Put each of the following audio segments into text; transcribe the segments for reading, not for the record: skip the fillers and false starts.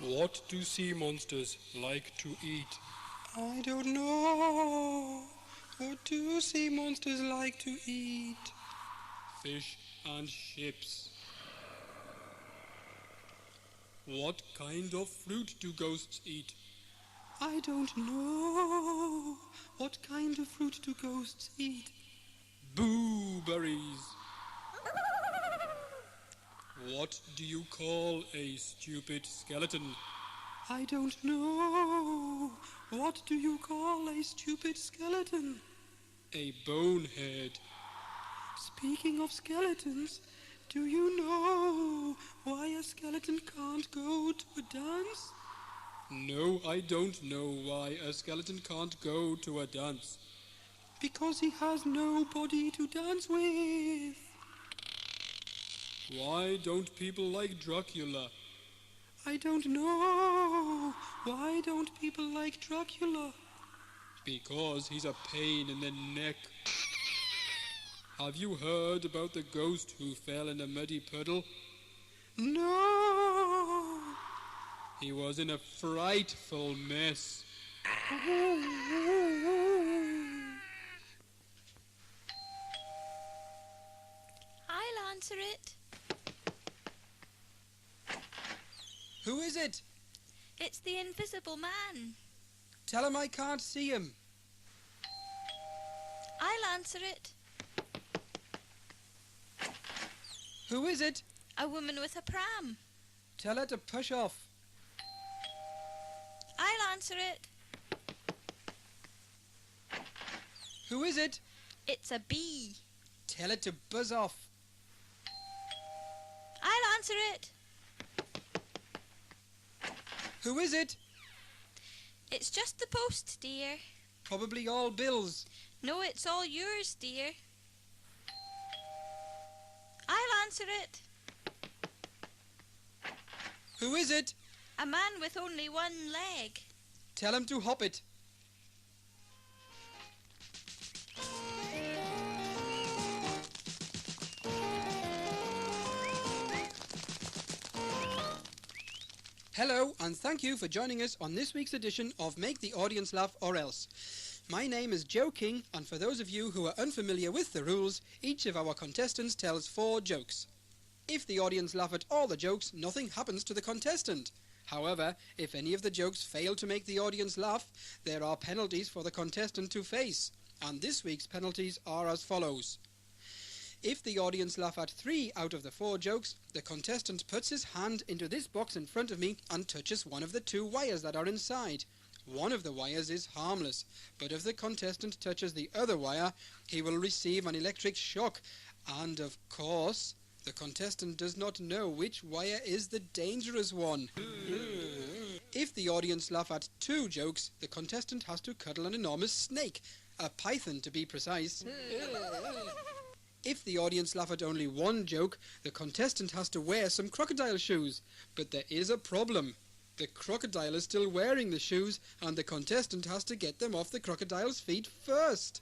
What do sea monsters like to eat? I don't know. What do sea monsters like to eat? Fish and ships. What kind of fruit do ghosts eat? I don't know. What kind of fruit do ghosts eat? Blueberries. What do you call a stupid skeleton? I don't know. What do you call a stupid skeleton? A bonehead. Speaking of skeletons, do you know why a skeleton can't go to a dance? No, I don't know why a skeleton can't go to a dance. Because he has nobody to dance with. Why don't people like Dracula? I don't know. Why don't people like Dracula? Because he's a pain in the neck. Have you heard about the ghost who fell in a muddy puddle? No. He was in a frightful mess. I'll answer it. Who is it? It's the Invisible Man. Tell him I can't see him. I'll answer it. Who is it? A woman with a pram. Tell her to push off. I'll answer it. Who is it? It's a bee. Tell it to buzz off. I'll answer it. Who is it? It's just the post, dear. Probably all bills. No, it's all yours, dear. I'll answer it. Who is it? A man with only one leg. Tell him to hop it. Hello, and thank you for joining us on this week's edition of Make the Audience Laugh or Else. My name is Joe King, and for those of you who are unfamiliar with the rules, each of our contestants tells 4 jokes. If the audience laugh at all the jokes, nothing happens to the contestant. However, if any of the jokes fail to make the audience laugh, there are penalties for the contestant to face. And this week's penalties are as follows. If the audience laugh at 3 out of the 4 jokes, the contestant puts his hand into this box in front of me and touches one of the 2 wires that are inside. One of the wires is harmless, but if the contestant touches the other wire, he will receive an electric shock. And of course, the contestant does not know which wire is the dangerous one. If the audience laugh at 2 jokes, the contestant has to cuddle an enormous snake, a python to be precise. If the audience laugh at only 1 joke, the contestant has to wear some crocodile shoes. But there is a problem. The crocodile is still wearing the shoes, and the contestant has to get them off the crocodile's feet first.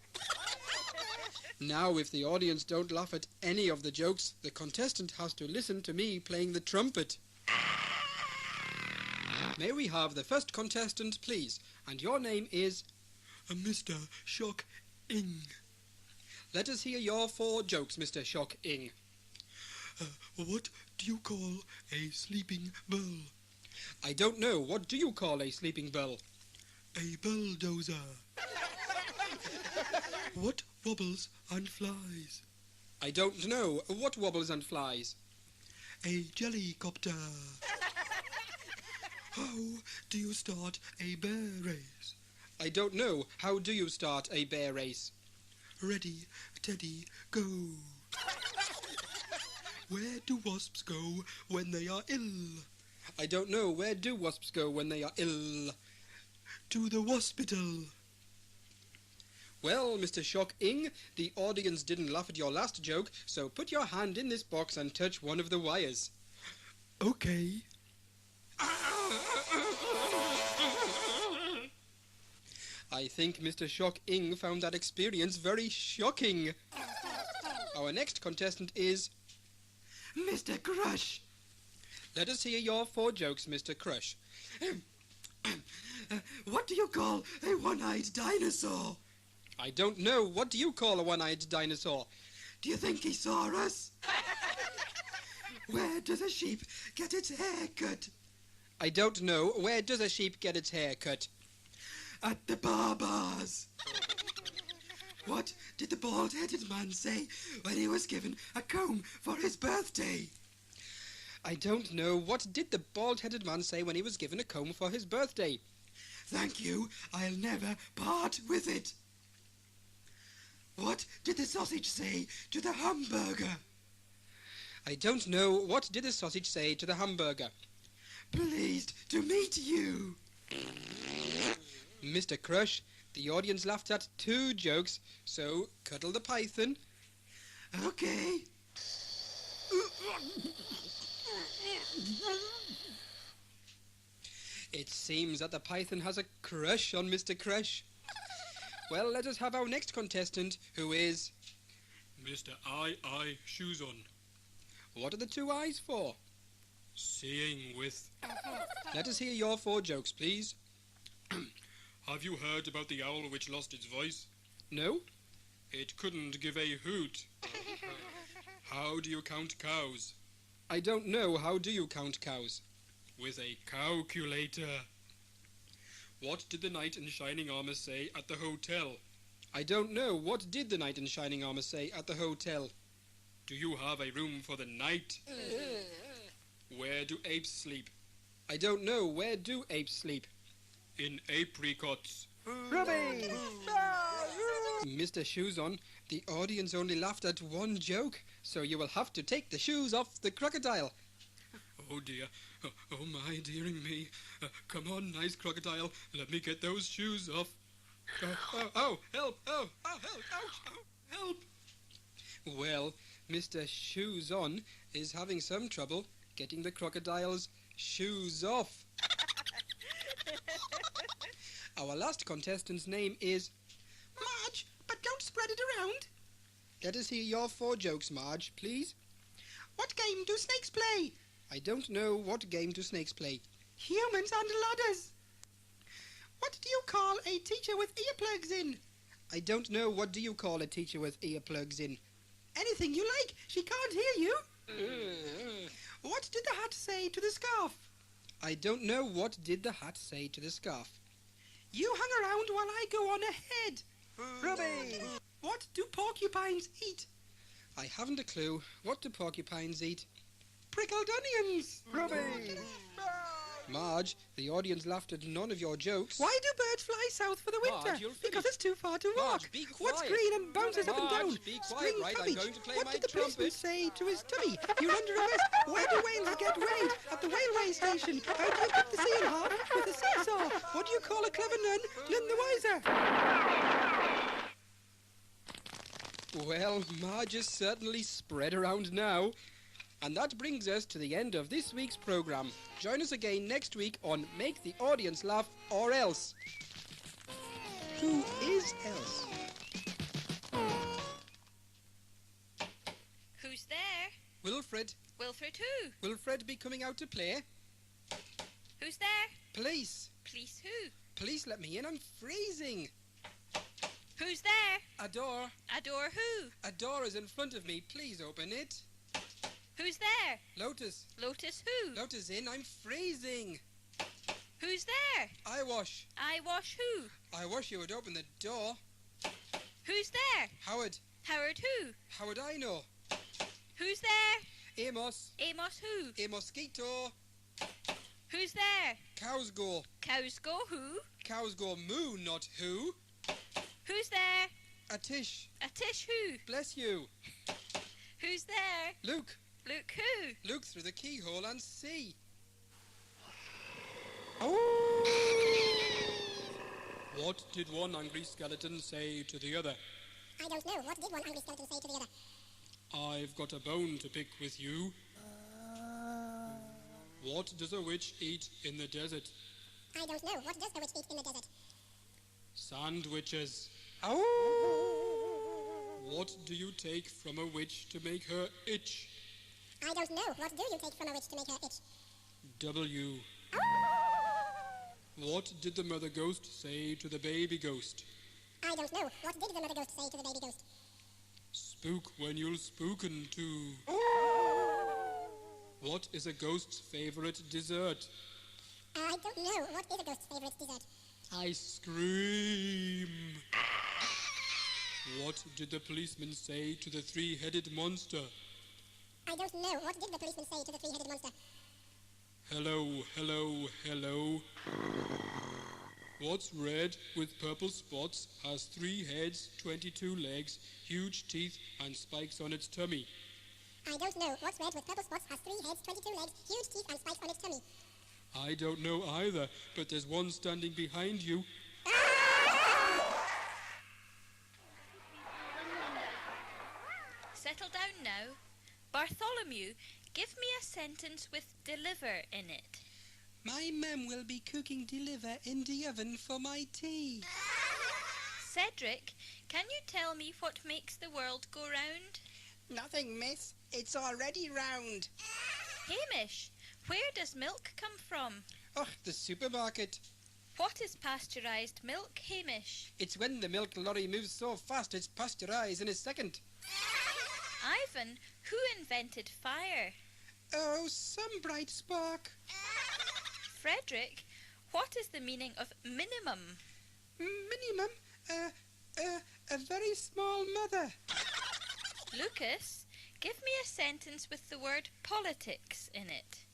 Now, if the audience don't laugh at any of the jokes, the contestant has to listen to me playing the trumpet. May we have the first contestant, please? And your name is... Mr. Shock-ing. Let us hear your 4 jokes, Mr. Shock-ing. What do you call a sleeping bull? I don't know. What do you call a sleeping bull? A bulldozer. What wobbles and flies? I don't know. What wobbles and flies? A jellycopter. How do you start a bear race? I don't know. How do you start a bear race? Ready, Teddy, go. Where do wasps go when they are ill? I don't know. Where do wasps go when they are ill? To the hospital. Well, Mr. Shock-ing, the audience didn't laugh at your last joke, so put your hand in this box and touch one of the wires. Okay. I think Mr. Shock-ing found that experience very shocking. Our next contestant is... Mr. Crush. Let us hear your 4 jokes, Mr. Crush. What do you call a one-eyed dinosaur? I don't know. What do you call a one-eyed dinosaur? Do you think he saw us? Where does a sheep get its hair cut? I don't know. Where does a sheep get its hair cut? At the barber's. What did the bald-headed man say when he was given a comb for his birthday? I don't know. What did the bald-headed man say when he was given a comb for his birthday? Thank you, I'll never part with it. What did the sausage say to the hamburger? I don't know. What did the sausage say to the hamburger? Pleased to meet you. Mr. Crush, the audience laughed at 2 jokes, so cuddle the python. Okay. It seems that the python has a crush on Mr. Crush. Well, let us have our next contestant, who is... Mr. I, shoes on. What are the 2 eyes for? Seeing with. Let us hear your 4 jokes, please. Have you heard about the owl which lost its voice? No? It couldn't give a hoot. How do you count cows? I don't know. How do you count cows? With a calculator. What did the knight in shining armour say at the hotel? I don't know. What did the knight in shining armour say at the hotel? Do you have a room for the night? Where do apes sleep? I don't know. Where do apes sleep? In apricots. Mr. Shoes On, the audience only laughed at 1 joke, so you will have to take the shoes off the crocodile. Oh dear. Oh my dearing me. Come on, nice crocodile. Let me get those shoes off. Oh, help. Oh, help. Ouch. Oh, help. Well, Mr. Shoes On is having some trouble getting the crocodile's shoes off. Our last contestant's name is... Marge, but don't spread it around. Let us hear your 4 jokes, Marge, please. What game do snakes play? I don't know. What game do snakes play? Humans and ladders. What do you call a teacher with earplugs in? I don't know. What do you call a teacher with earplugs in? Anything you like. She can't hear you. What did the hat say to the scarf? I don't know. What did the hat say to the scarf? You hang around while I go on ahead. Rubbish! What do porcupines eat? I haven't a clue. What do porcupines eat? Prickled onions. Rubbish! Marge, the audience laughed at none of your jokes. Why do birds fly south for the winter? Marge, you'll Because finish. it's too far to walk. Marge, be quiet. What's green and bounces up and down? Marge, be quiet, Spring right? I'm cabbage. going to play What my did the policeman trumpet. say to his tummy? You're under arrest. Where do whales get weighed? At the railway station. How do you cut the sea in half? With a seesaw. What do you call a clever nun? None the wiser. Well, Marge is certainly spread around now. And that brings us to the end of this week's programme. Join us again next week on Make the Audience Laugh or Else. Who is Else? Who's there? Wilfred. Wilfred who? Wilfred be coming out to play? Who's there? Police. Police who? Police, let me in. I'm freezing. Who's there? A door. A door who? A door is in front of me. Please open it. Who's there? Lotus. Lotus who? Lotus in. I'm freezing. Who's there? I wash. I wash who? I wash you would open the door. Who's there? Howard. Howard who? How would I know? Who's there? Amos. Amos who? A mosquito. Who's there? Cows go. Cows go who? Cows go moo, not who. Who's there? A tish. A tish who? Bless you. Who's there? Luke. Luke who? Look through the keyhole and see. What did one angry skeleton say to the other? I don't know. What did one angry skeleton say to the other? I've got a bone to pick with you. What does a witch eat in the desert? I don't know. What does a witch eat in the desert? Sandwiches. What do you take from a witch to make her itch? I don't know. What do you take from a witch to make her itch? W. What did the mother ghost say to the baby ghost? I don't know. What did the mother ghost say to the baby ghost? Spook when you'll spooken to. What is a ghost's favorite dessert? I don't know. What is a ghost's favorite dessert? Ice cream. What did the policeman say to the three-headed monster? I don't know. What did the policeman say to the three-headed monster? Hello, hello, hello. What's red with purple spots, has 3 heads, 22 legs, huge teeth and spikes on its tummy? I don't know. What's red with purple spots, has 3 heads, 22 legs, huge teeth and spikes on its tummy? I don't know either, but there's one standing behind you. Settle down now. Bartholomew, give me a sentence with deliver in it. My mum will be cooking deliver in the oven for my tea. Cedric, can you tell me what makes the world go round? Nothing, miss. It's already round. Hamish, where does milk come from? Oh, the supermarket. What is pasteurised milk, Hamish? It's when the milk lorry moves so fast it's pasteurised in a second. Ivan, who invented fire? Oh, some bright spark. Frederick, what is the meaning of minimum? Minimum, a very small mother. Lucas, give me a sentence with the word politics in it.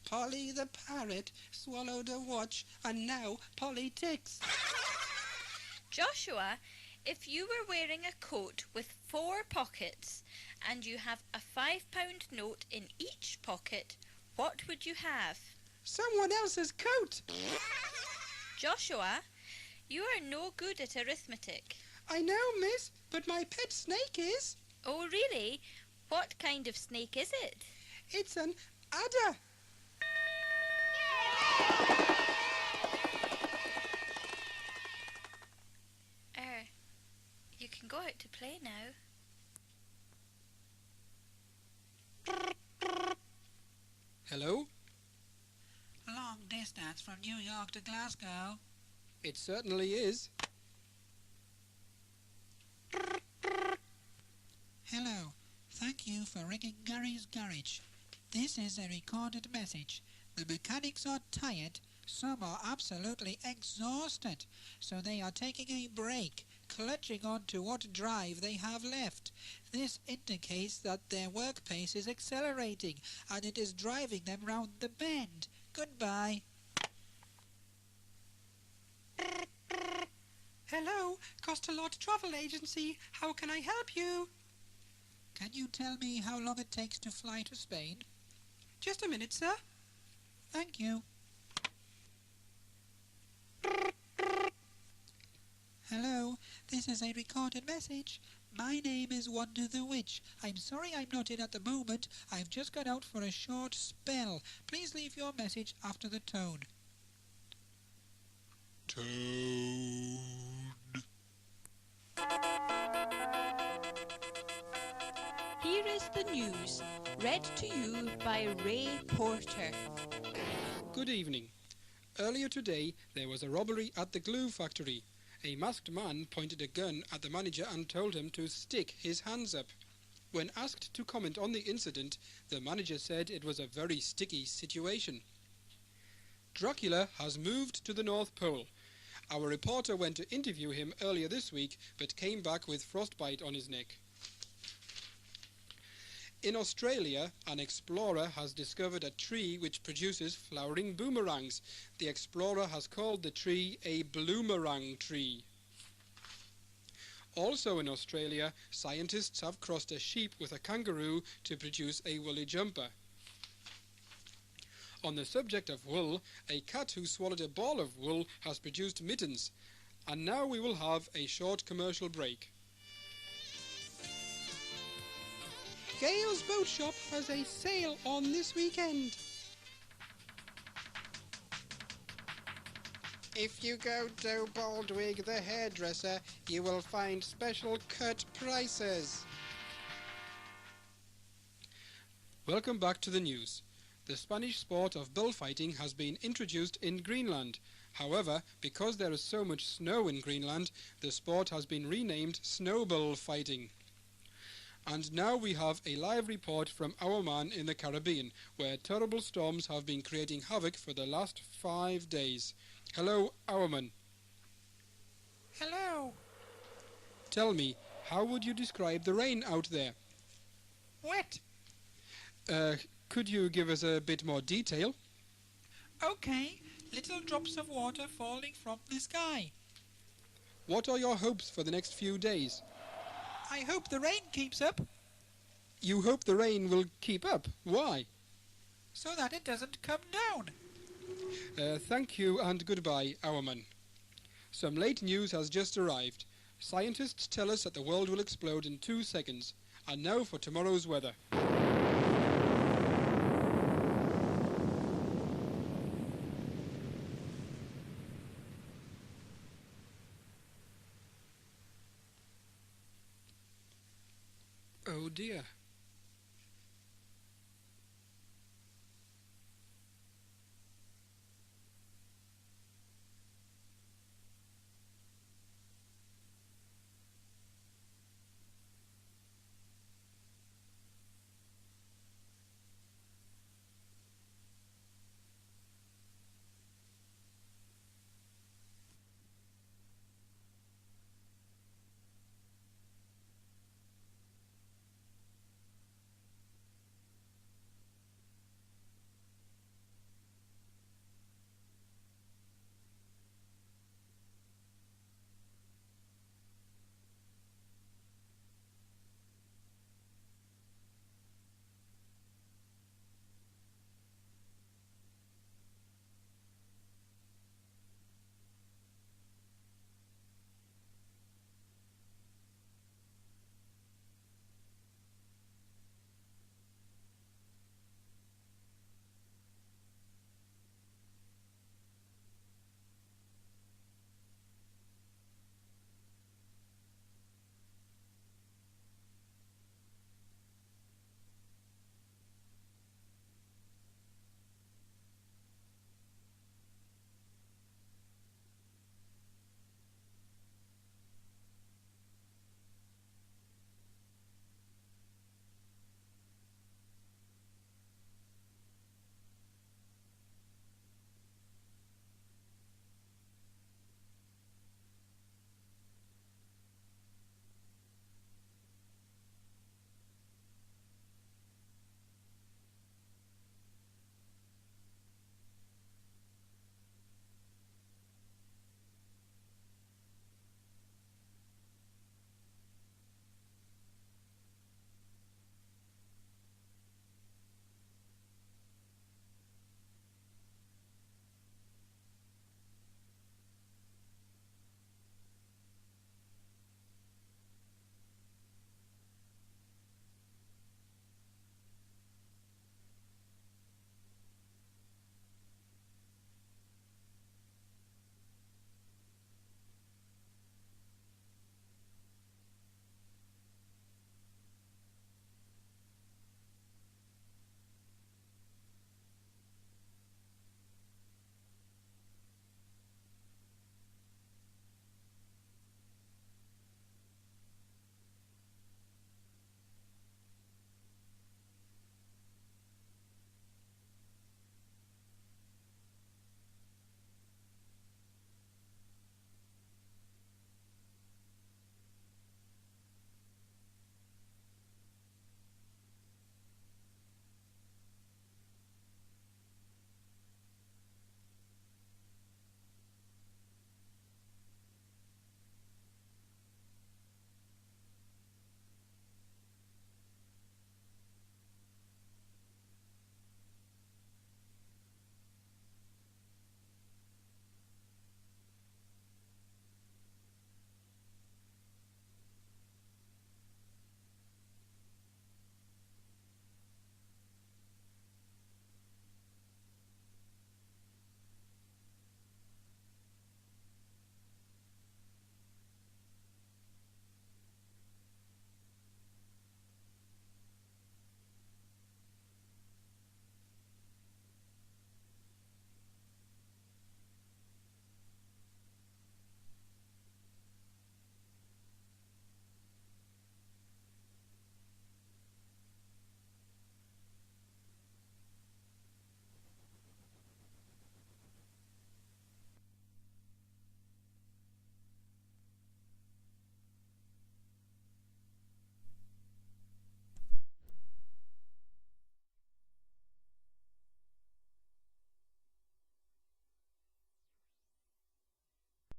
Polly the parrot swallowed a watch and now politics. Joshua, if you were wearing a coat with 4 pockets and you have a £5 note in each pocket, what would you have? Someone else's coat. Joshua, you are no good at arithmetic. I know, miss, but my pet snake is. Oh, really? What kind of snake is it? It's an adder. You can go out to play now. Hello? Long distance from New York to Glasgow. It certainly is. Hello. Thank you for ringing Gary's Garage. This is a recorded message. The mechanics are tired. Some are absolutely exhausted, so they are taking a break, clutching on to what drive they have left. This indicates that their work pace is accelerating, and it is driving them round the bend. Goodbye. Hello, Costalot Travel Agency. How can I help you? Can you tell me how long it takes to fly to Spain? Just a minute, sir. Thank you. Hello, this is a recorded message. My name is Wonder the Witch. I'm sorry I'm not in at the moment. I've just got out for a short spell. Please leave your message after the tone. Tone. Here is the news, read to you by Ray Porter. Good evening. Earlier today, there was a robbery at the glue factory. A masked man pointed a gun at the manager and told him to stick his hands up. When asked to comment on the incident, the manager said it was a very sticky situation. Dracula has moved to the North Pole. Our reporter went to interview him earlier this week, but came back with frostbite on his neck. In Australia, an explorer has discovered a tree which produces flowering boomerangs. The explorer has called the tree a bloomerang tree. Also in Australia, scientists have crossed a sheep with a kangaroo to produce a woolly jumper. On the subject of wool, a cat who swallowed a ball of wool has produced mittens. And now we will have a short commercial break. Gale's Boat Shop has a sale on this weekend. If you go to Baldwig the hairdresser, you will find special cut prices. Welcome back to the news. The Spanish sport of bullfighting has been introduced in Greenland. However, because there is so much snow in Greenland, the sport has been renamed snowball fighting. And now we have a live report from our man in the Caribbean, where terrible storms have been creating havoc for the last 5 days. Hello, our man. Hello. Tell me, how would you describe the rain out there? Wet. Could you give us a bit more detail? Okay, little drops of water falling from the sky. What are your hopes for the next few days? I hope the rain keeps up You hope the rain will keep up. Why? so that it doesn't come down. Thank you and goodbye, our man. Some late news has just arrived. Scientists tell us that the world will explode in 2 seconds. And now for tomorrow's weather. Oh dear,